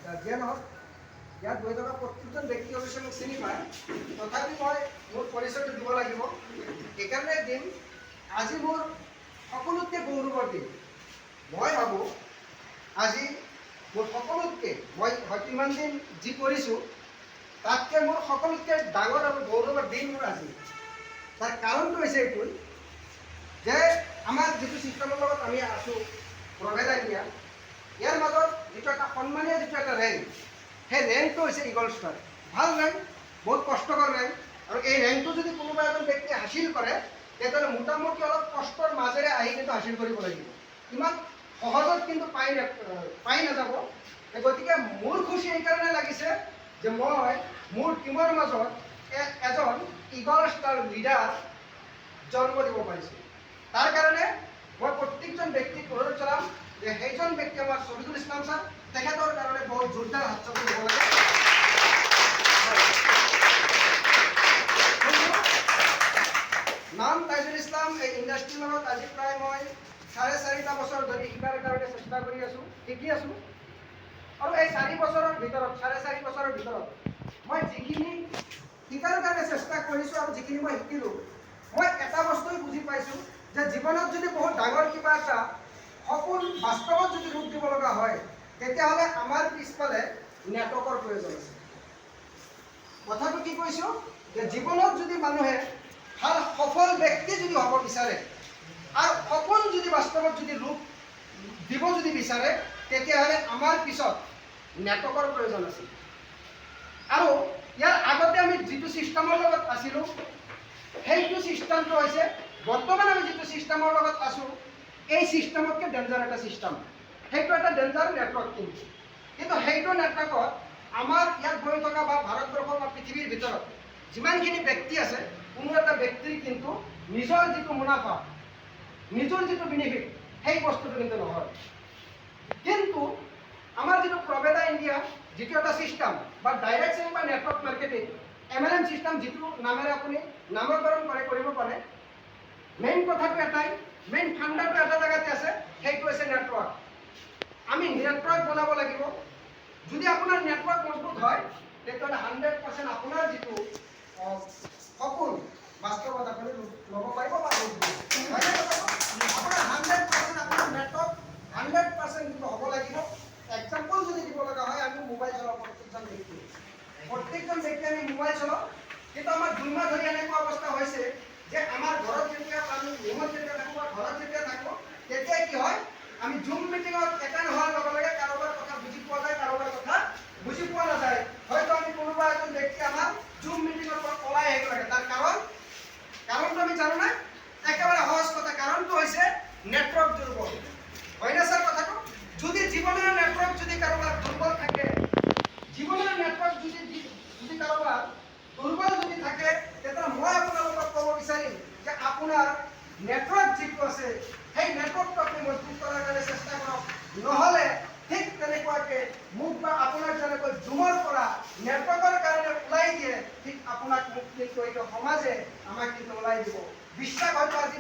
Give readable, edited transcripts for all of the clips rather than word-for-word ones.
যিয়ে নহওক ইয়াত বহি থকা প্ৰত্যেকজন ব্যক্তি অৱশ্যে মোক চিনি পায়, তথাপি মই মোৰ পৰিচয়টো দিব লাগিব। সেইকাৰণে দিম আজি মোৰ সকলোতকৈ গৌৰৱৰ দিন। মই ভাবোঁ আজি মোৰ সকলোতকৈ মই হয়তো ইমান দিন যি কৰিছোঁ তাতকৈ মোৰ সকলোতকৈ ডাঙৰ আৰু গৌৰৱৰ দিন মোৰ আজি। তাৰ কাৰণটো হৈছে এইটো যে আমাৰ যিটো চিষ্টেমৰ লগত আমি আছোঁ প্ৰভেদা ইণ্ডিয়া, ইয়াৰ মাজত যিটো এটা সন্মানীয় যিটো এটা ৰেংক, সেই ৰেংকটো হৈছে ইগল ষ্টাৰ। ভাল ৰেংক, বহুত কষ্টকৰ ৰেংক, আৰু এই ৰেংকটো যদি কোনোবা এজন ব্যক্তিয়ে হাসিল কৰে তেতিয়াহ'লে মোটামুটি অলপ কষ্টৰ মাজেৰে আহি কিন্তু হাসিল কৰিব লাগিব। ইমান সহজত কিন্তু পাই নাযাব। গতিকে মোৰ খুচি এইকাৰণে লাগিছে যে মই মোৰ টীমৰ মাজত এজন ইগল ষ্টাৰ লিডাৰ জন্ম দিব পাৰিছোঁ। তাৰ কাৰণে মই প্ৰত্যেকজন ব্যক্তিক অনুৰোধ জনাম যে সেইজন ব্যক্তি আমাৰ শহীদুল ইছলাম ছাৰ, তেখেতৰ কাৰণে বহুত জোৰদাৰ হাততালি দিব লাগে। নাম তাইজুল ইছলাম। এই ইণ্ডাষ্ট্ৰীৰ লগত আজি প্ৰায় মই 4.5 বছৰ ধৰি শিকাৰ কাৰণে চেষ্টা কৰি আছোঁ, শিকি আছোঁ। আৰু এই 4 বছৰৰ ভিতৰত 4.5 বছৰৰ ভিতৰত মই যিখিনি শিকাৰ কাৰণে চেষ্টা কৰিছোঁ আৰু যিখিনি মই শিকিলোঁ, মই এটা বস্তুই বুজি পাইছোঁ যে জীৱনত যদি বহুত ডাঙৰ কিবা এটা সপোন বাস্তৱত যদি ৰূপ দিব লগা হয় তেতিয়াহ'লে আমাৰ পিছফালে নেটৱৰ্কৰ প্ৰয়োজন আছে। কথাটো কি কৈছোঁ যে জীৱনত যদি মানুহে ভাল সফল ব্যক্তি যদি হ'ব বিচাৰে আৰু সপোন যদি বাস্তৱত যদি ৰূপ দিব যদি বিচাৰে তেতিয়াহ'লে আমাৰ পিছত নেটৱৰ্কৰ প্ৰয়োজন আছে। আৰু ইয়াৰ আগতে আমি যিটো ছিষ্টেমৰ লগত আছিলোঁ সেইটো ছিষ্টেমটো হৈছে বৰ্তমান আমি যিটো ছিষ্টেমৰ লগত আছোঁ এই ছিষ্টেমতকৈ ডেঞ্জাৰ এটা ছিষ্টেম। সেইটো এটা ডেঞ্জাৰ নেটৱৰ্ক কিন্তু সেইটো নেটৱৰ্কত আমাৰ ইয়াত বহি থকা বা ভাৰতবৰ্ষ বা পৃথিৱীৰ ভিতৰত যিমানখিনি ব্যক্তি আছে কোনো এটা ব্যক্তিৰ কিন্তু নিজৰ যিটো মুনাফা, নিজৰ যিটো বেনিফিট, সেই বস্তুটো কিন্তু নহয়। কিন্তু আমাৰ যিটো প্ৰভেদা ইণ্ডিয়া যিটো এটা ছিষ্টেম বা ডাইৰেক্ট চেলিং বা নেটৱৰ্ক মাৰ্কেটিং MLM ছিষ্টেম যিটো নামেৰে আপুনি নামকৰণ কৰিব পাৰে, মেইন কথাটো এটাই, মেইন ফাণ্ডাটো এটা জেগাতে আছে, সেইটো হৈছে নেটৱৰ্ক। আমি নেটৱৰ্ক বনাব লাগিব। যদি আপোনাৰ নেটৱৰ্ক মজবুত হয় তেতিয়াহ'লে 100% আপোনাৰ যিটো সপোন বাস্তৱত আপুনি ল'ব পাৰিব বা আপোনাৰ 100% আপোনাৰ নেটৱৰ্ক 100% কিন্তু হ'ব লাগিব। এক্সাম্পল যদি দিব লগা হয়, আমি মোবাইল চলাওঁ প্ৰত্যেকজন ব্যক্তি আমি মোবাইল চলাওঁ, কিন্তু আমাৰ 2 মাহ ধৰি এনেকুৱা অৱস্থা হৈছে যে আমাৰ ঘৰত যেতিয়া আমি ৰুমত যেতিয়া থাকোঁ বা ঘৰত যেতিয়া থাকোঁ তেতিয়া কি হয়, আমি জুম মিটিঙত এটেণ্ড হোৱাৰ লগে লগে কাৰোবাৰ কথা বুজি পোৱা যায়, কাৰোবাৰ কথা বুজি পোৱা নাযায়। হয়তো আমি কোনোবা এজন ব্যক্তি আমাৰ জুম মিটিঙৰ পৰা পলাই আহিব লাগে। তাৰ কাৰণটো আমি জানো নাই? একেবাৰে সহজ কথা, কাৰণটো হৈছে নেটৱৰ্ক দুৰ্বল। হয়নে ছাৰ কথাটো? যদি জীৱনৰ নেটৱৰ্ক যদি কাৰোবাৰ দুৰ্বল থাকে, জীৱনৰ নেটৱৰ্ক যদি কাৰোবাৰ দুৰ্বল যদি থাকে, তেতিয়া মই আপোনালোকক ক'ব বিচাৰিম যে আপোনাৰ নেটৱৰ্ক যিটো আছে সেই নেটৱৰ্কটো আপুনি মজবুত কৰাৰ কাৰণে চেষ্টা কৰক। নহ'লে ঠিক তেনেকুৱাকৈ মোক বা আপোনাক যেনেকৈ জুমৰ পৰা নেটৱৰ্কৰ কাৰণে ওলাই দিয়ে, ঠিক আপোনাক মোক কিন্তু এইটো সমাজে আমাক কিন্তু ওলাই দিব। বিশ্বাস হয়তো আজি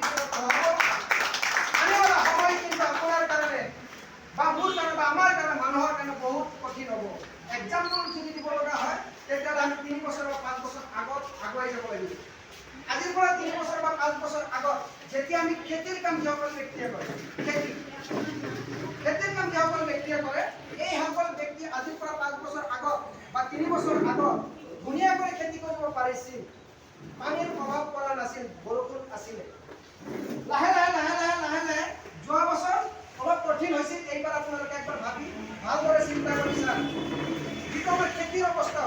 আনিবলা সময় কিন্তু আপোনাৰ কাৰণে বা মোৰ কাৰণে বা আমাৰ কাৰণে মানুহৰ কাৰণে বহুত কঠিন হ'ব। এক্সাম্পল যদি দিব লগা হয় তেতিয়াহ'লে আমি 3 বছৰ বা 5 বছৰ আগত আগুৱাই যাব লাগিব। আজিৰ পৰা 3 বছৰ বা 5 বছৰ আগত যেতিয়া আমি খেতিৰ কাম যিসকল ব্যক্তিয়ে কৰে, খেতিৰ কাম যিসকল ব্যক্তিয়ে কৰে, এইসকল ব্যক্তি আজিৰ পৰা 5 বছৰ আগত বা 3 বছৰ আগত ধুনীয়াকৈ খেতি কৰিব পাৰিছিল। পানীৰ প্ৰভাৱ পৰা নাছিল, বৰষুণ আছিলে। লাহে লাহে যোৱা বছৰ অলপ কঠিন হৈছিল। এইবাৰ আপোনালোকে একবাৰ ভাবি ভালদৰে চিন্তা কৰি চাওক, যিটো আমাৰ খেতিৰ অৱস্থা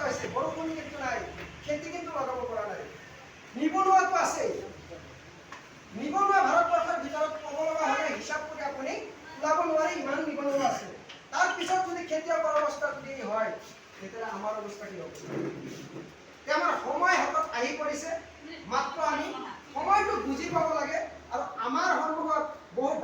হৈছে, বৰষুণ কিন্তু নাই, খেতি কিন্তু লগাব পৰা নাই, নিবনুৱাটো আছে। নিবনুৱা ভাৰতবৰ্ষৰ ভিতৰত ক'ব লগা হ'লে হিচাপ কৰি আপুনি ওলাব নোৱাৰি, ইমান নিবনুৱা আছে। তাৰপিছত যদি খেতিয়কৰ অৱস্থা যদি হয় তেতিয়াহ'লে আমাৰ অৱস্থা কি হ'ব? আমাৰ সময় হাতত আহি পৰিছে, মাত্ৰ আমি সময়টো বুজি পাব লাগে। আৰু আমাৰ সন্মুখত বহুত